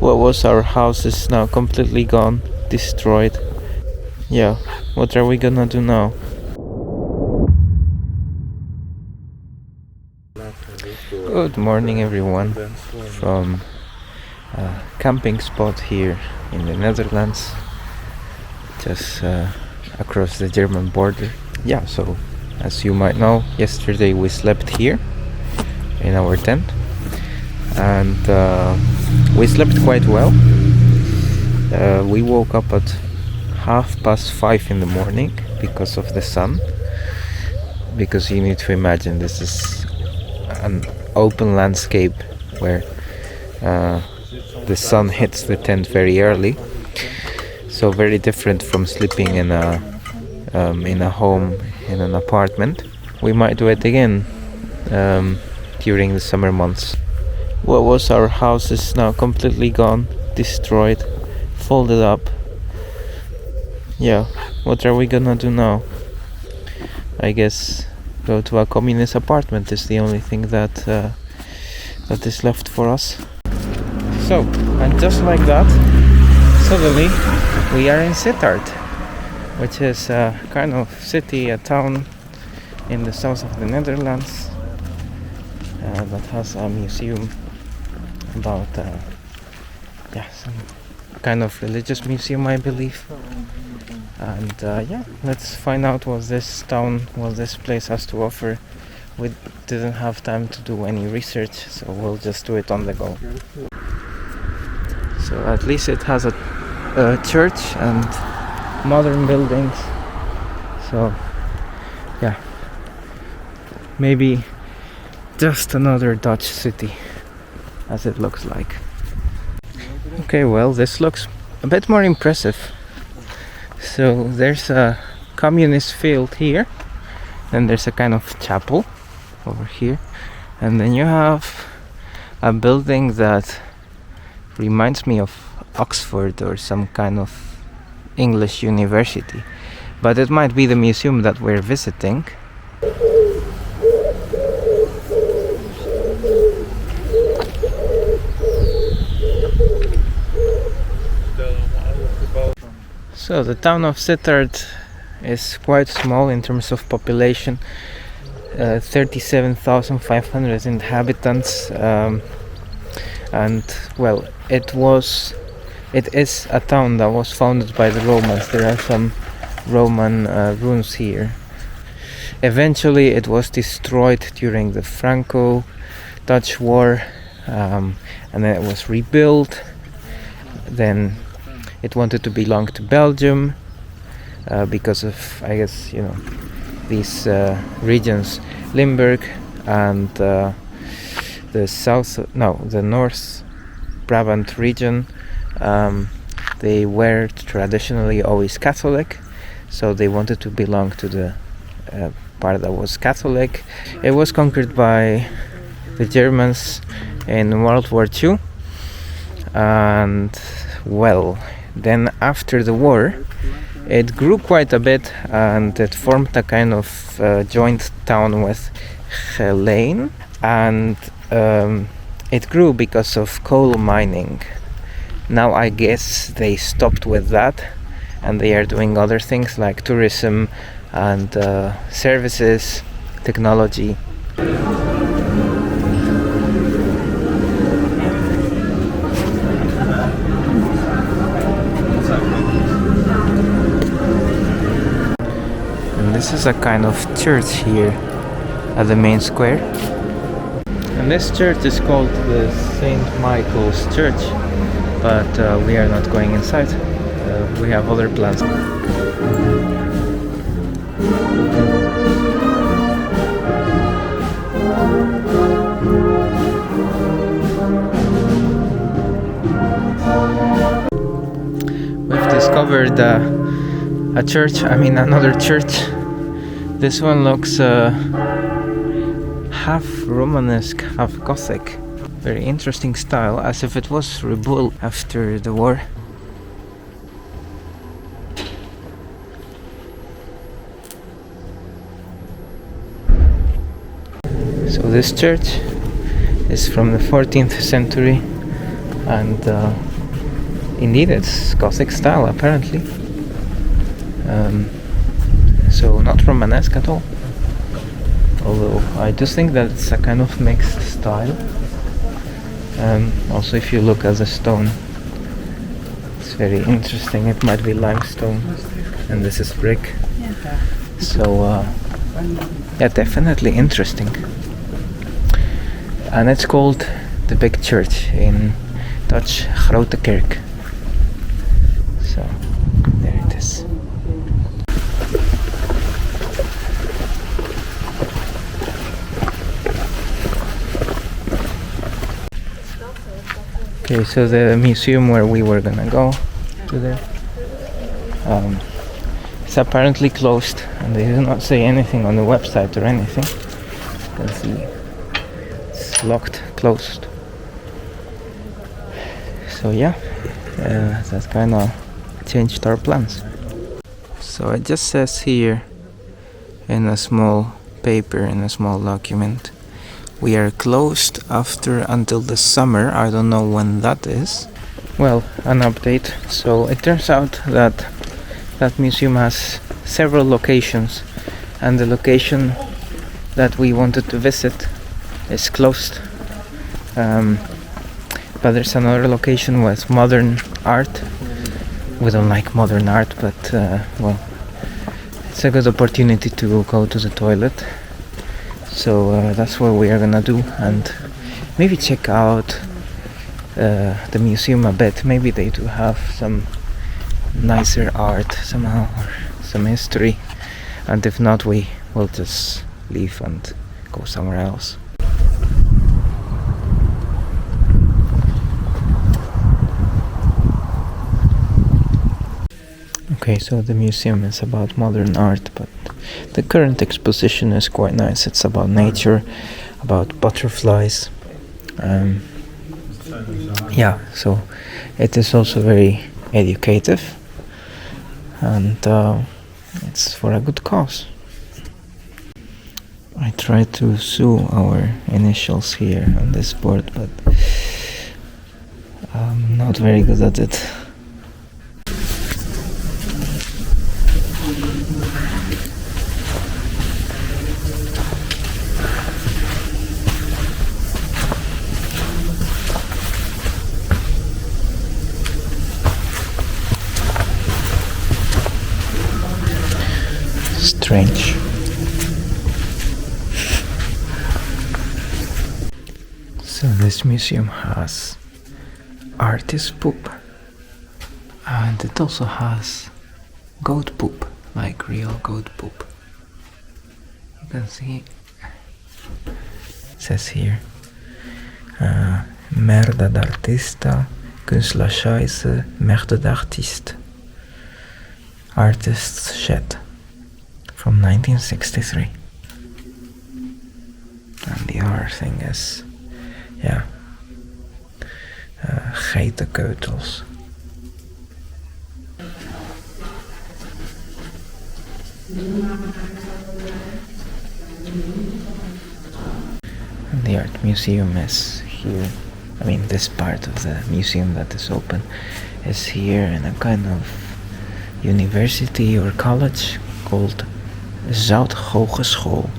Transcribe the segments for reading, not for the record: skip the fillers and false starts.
What was our house is now completely gone, destroyed. Yeah, what are we gonna do now? Good morning everyone from a camping spot here in the Netherlands, just across the German border. Yeah, so as you might know, yesterday we slept here in our tent, and we slept quite well. We woke up at 5:30 in the morning because of the sun, because you need to imagine this is an open landscape where the sun hits the tent very early, so very different from sleeping in a home, in an apartment. We might do it again during the summer months. What was our house is now completely gone, destroyed, folded up. Yeah, what are we gonna do now? I guess go to a communist apartment is the only thing that is left for us. So, and just like that, suddenly we are in Sittard, which is a kind of city, a town in the south of the Netherlands that has a museum about some kind of religious museum, I believe. And let's find out what this place has to offer. We didn't have time to do any research, so we'll just do it on the go. So at least it has a church and modern buildings. So yeah, maybe just another Dutch city, as it looks like. Okay, well, this looks a bit more impressive. So there's a communist field here, then there's a kind of chapel over here, and then you have a building that reminds me of Oxford or some kind of English university, but it might be the museum that we're visiting. So the town of Sittard is quite small in terms of population, 37,500 inhabitants, and well, it is a town that was founded by the Romans. There are some Roman ruins here. Eventually it was destroyed during the Franco-Dutch War, and then it was rebuilt. Then it wanted to belong to Belgium because of, I guess, these regions, Limburg and the North Brabant region. They were traditionally always Catholic, so they wanted to belong to the part that was Catholic. It was conquered by the Germans in World War II, and well, then after the war it grew quite a bit, and it formed a kind of joint town with Heerlen, and it grew because of coal mining. Now I guess they stopped with that and they are doing other things like tourism and services, technology. This is a kind of church here at the main square, and this church is called the St. Michael's Church, but we are not going inside. We have other plans. We've discovered another church. This one looks half Romanesque, half Gothic. Very interesting style, as if it was rebuilt after the war. So this church is from the 14th century, and indeed it's Gothic style apparently. So not Romanesque at all. Although I do think that it's a kind of mixed style. Also if you look at the stone, it's very interesting. It might be limestone and this is brick. So yeah, definitely interesting. And it's called the Big Church, in Dutch Grote Kerk. So there it is. Okay, so the museum where we were gonna go to there, it's apparently closed, and they do not say anything on the website or anything. You can see it's locked, closed. So yeah, that kind of changed our plans. So it just says here in a small paper, in a small document, we are closed until the summer. I don't know when that is. Well, an update. So it turns out that that museum has several locations, and the location that we wanted to visit is closed. But there's another location with modern art. We don't like modern art, but well, it's a good opportunity to go to the toilet. So that's what we are gonna do, and maybe check out the museum a bit. Maybe they do have some nicer art somehow, or some history, and if not, we will just leave and go somewhere else. Okay, so the museum is about modern art, but the current exposition is quite nice. It's about nature, about butterflies. Yeah, so it is also very educative, and it's for a good cause. I tried to sew our initials here on this board, but I'm not very good at it. Strange. So this museum has artist poop, and it also has goat poop, like real goat poop. You can see it says here merda d'artista, kunstlerscheiße, merda d'artiste, artist's shed, from 1963. And the other thing is, yeah, geitenkeutels. And the art museum is here. I mean, this part of the museum that is open is here in a kind of university or college called Zout Hogeschool,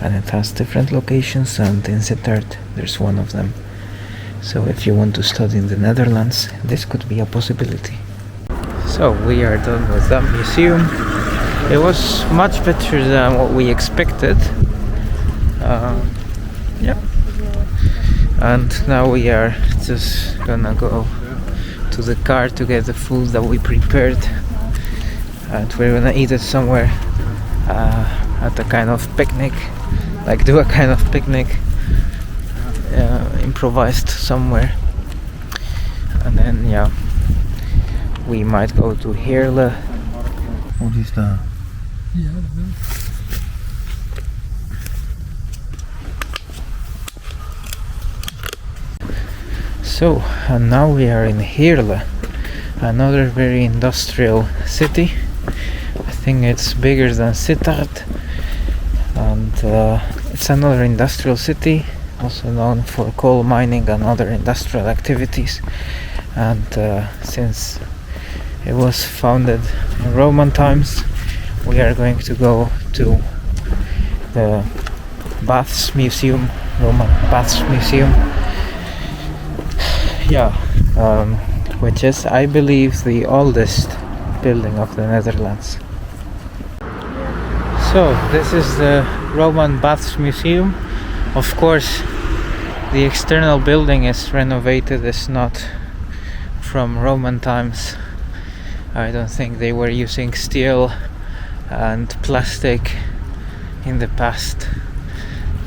and it has different locations, and in Sittard there's one of them. So if you want to study in the Netherlands, this could be a possibility. So we are done with that museum. It was much better than what we expected. Yeah. And now we are just gonna go to the car to get the food that we prepared, and we're gonna eat it somewhere at a kind of picnic, like do a kind of picnic, improvised somewhere. And then yeah, we might go to Heerlen. Wat is dat? Ja, So, and now we are in Heerlen, another very industrial city. I think it's bigger than Sittard, and it's another industrial city, also known for coal mining and other industrial activities. and since it was founded in Roman times, we are going to go to the Baths Museum, Roman Baths Museum. Yeah, which is, I believe, the oldest building of the Netherlands. So this is the Roman Baths Museum. Of course, the external building is renovated. It's not from Roman times. I don't think they were using steel and plastic in the past.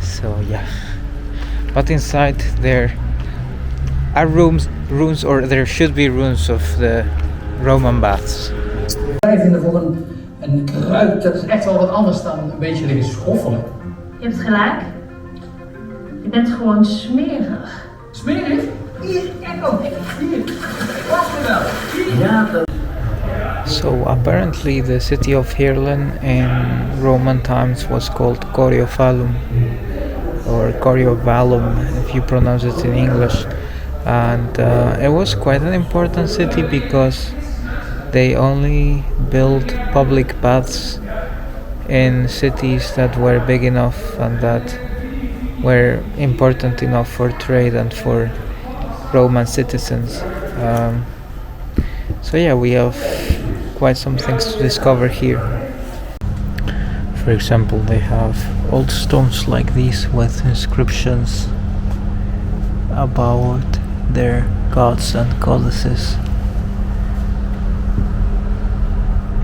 So yeah, but inside there are rooms, or there should be rooms of the Roman baths. Wij vinden voor een kruid, dat is echt wel wat anders dan een beetje liggen schoffelen. Je hebt gelijk. Je bent gewoon smerig. Smerig? Hier, kijk ook. Hier. Wacht me wel. Hier. Ja, dat... So apparently the city of Heerlen in Roman times was called Coriophalum, or Coriophalum if you pronounce it in English, and it was quite an important city because they only built public baths in cities that were big enough and that were important enough for trade and for Roman citizens. So yeah, we have quite some things to discover here. For example, they have old stones like these with inscriptions about their gods and goddesses.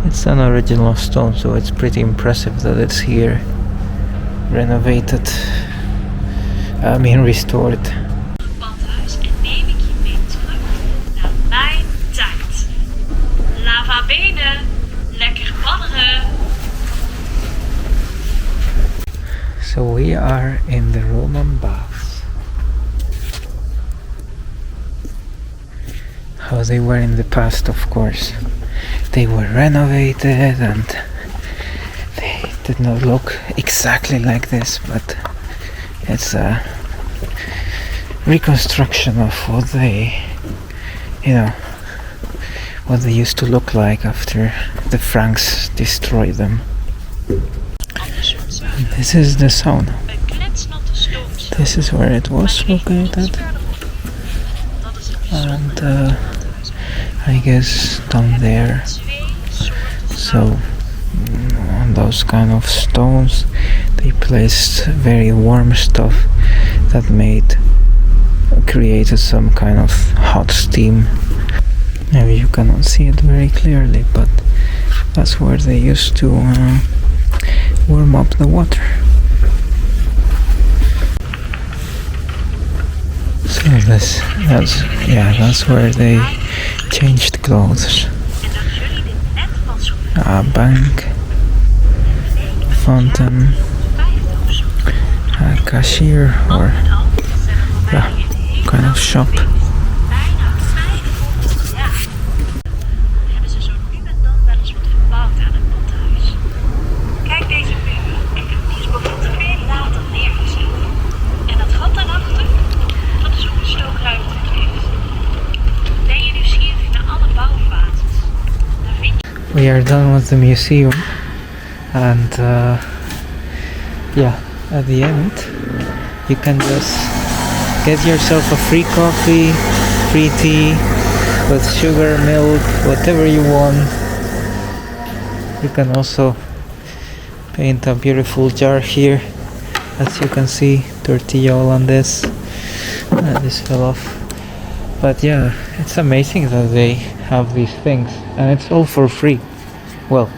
It's an original stone, so it's pretty impressive that it's here, renovated, restored. Badhuis en neem ik je mee terug naar mijn tijd. Lava benen, lekker badderen. So we are in the Roman baths. How they were in the past, of course. They were renovated and they did not look exactly like this, but it's a reconstruction of what they, what they used to look like after the Franks destroyed them. And this is the sauna. This is where it was located, and I guess down there. So on those kind of stones they placed very warm stuff that created some kind of hot steam. Maybe you cannot see it very clearly, but that's where they used to warm up the water. So that's where they changed clothes. A bank, fountain, a cashier, or kind of shop. Hebben ze zo nu en dan wel eens wat verbouwd aan het badhuis. Kijk deze muur. Die is bijvoorbeeld veel later neergezet. En dat gat daarachter, dat is ook een stookruimte geweest. Ben je nieuwsgierig naar alle bouwfases? Dan vind je... We are done with the museum, and at the end you can just get yourself a free coffee, free tea with sugar, milk, whatever you want. You can also paint a beautiful jar here, as you can see, Tortilla Hollandaise. This fell off. But yeah, it's amazing that they have these things, and it's all for free. Well,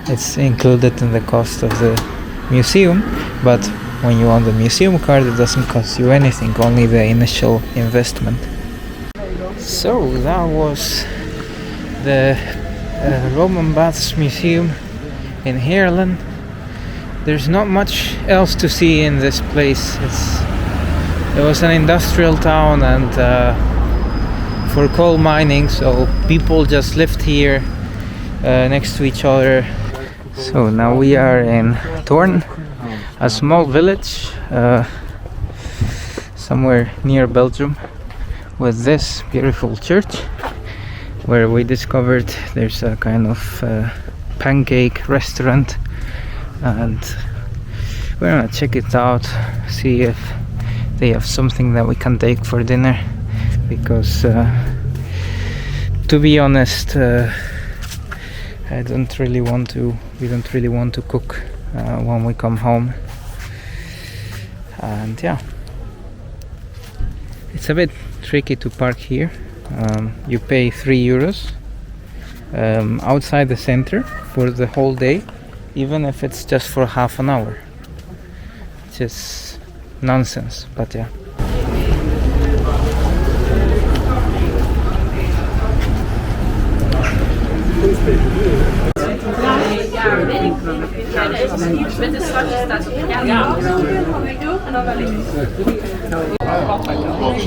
it's included in the cost of the museum, but when you own the museum card it doesn't cost you anything, only the initial investment. So that was the Roman Baths Museum in Heerlen. There's not much else to see in this place. It was an industrial town and for coal mining, so people just lived here next to each other. So now we are in Thorn, a small village somewhere near Belgium, with this beautiful church, where we discovered there's a kind of pancake restaurant, and we're gonna check it out, see if they have something that we can take for dinner, because to be honest, we don't really want to cook when we come home. And yeah, it's a bit tricky to park here. You pay €3 outside the center for the whole day, even if it's just for half an hour. It's just nonsense, but yeah.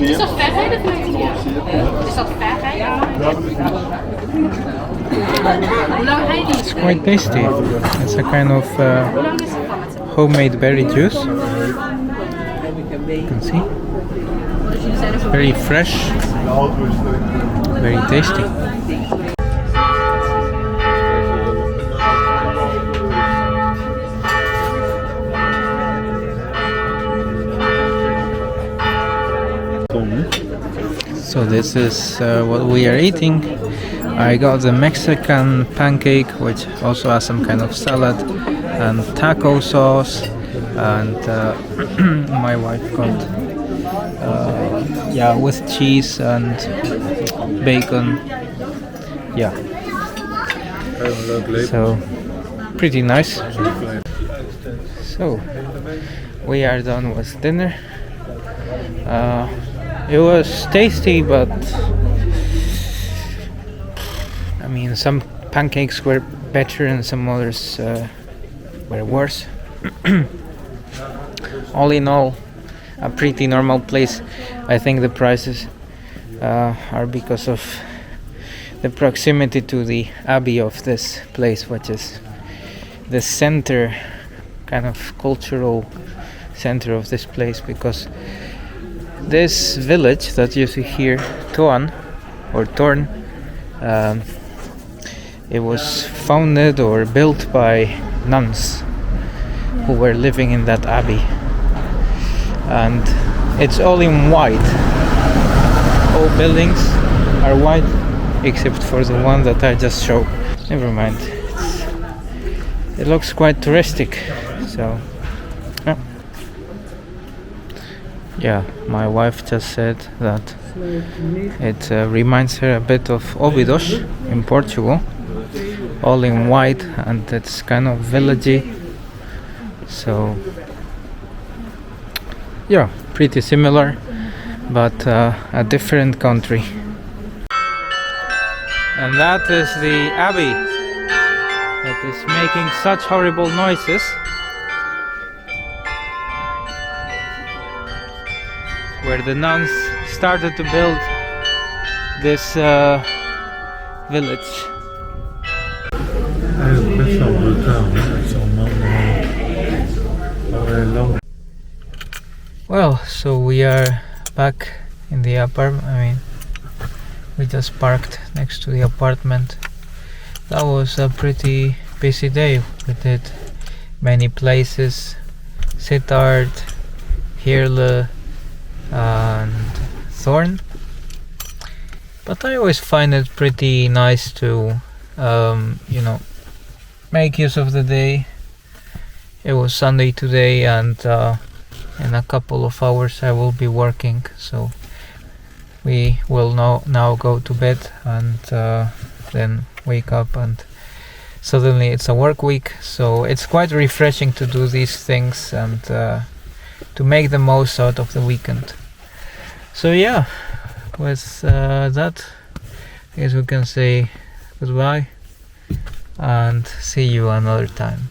Is dat verrijden of niet? Is dat verrijden? Hoe lang rijdt die? It's quite tasty. It's a kind of homemade berry juice. You can see. It's very fresh, very tasty. So this is what we are eating. I got the Mexican pancake, which also has some kind of salad and taco sauce, and my wife got with cheese and bacon. Yeah, so pretty nice. So we are done with dinner. It was tasty, but I mean, some pancakes were better and some others were worse. All in all, a pretty normal place. I think the prices are because of the proximity to the abbey of this place, which is the center, kind of cultural center of this place, because this village that you see here, Thorn, it was founded or built by nuns who were living in that abbey, and it's all in white. All buildings are white except for the one that I just showed. Never mind, it looks quite touristic, so yeah, my wife just said that it reminds her a bit of Óbidos in Portugal, all in white, and it's kind of villagey, so yeah, pretty similar, but a different country. And that is the abbey that is making such horrible noises, where the nuns started to build this village. Well, so we are back in the apartment. I mean, we just parked next to the apartment. That was a pretty busy day. We did many places: Sittard, Heerlen, and Thorn. But I always find it pretty nice to make use of the day. It was Sunday today, and in a couple of hours I will be working, so we will now go to bed and then wake up, and suddenly it's a work week, so it's quite refreshing to do these things and to make the most out of the weekend. So yeah, with that, I guess we can say goodbye and see you another time.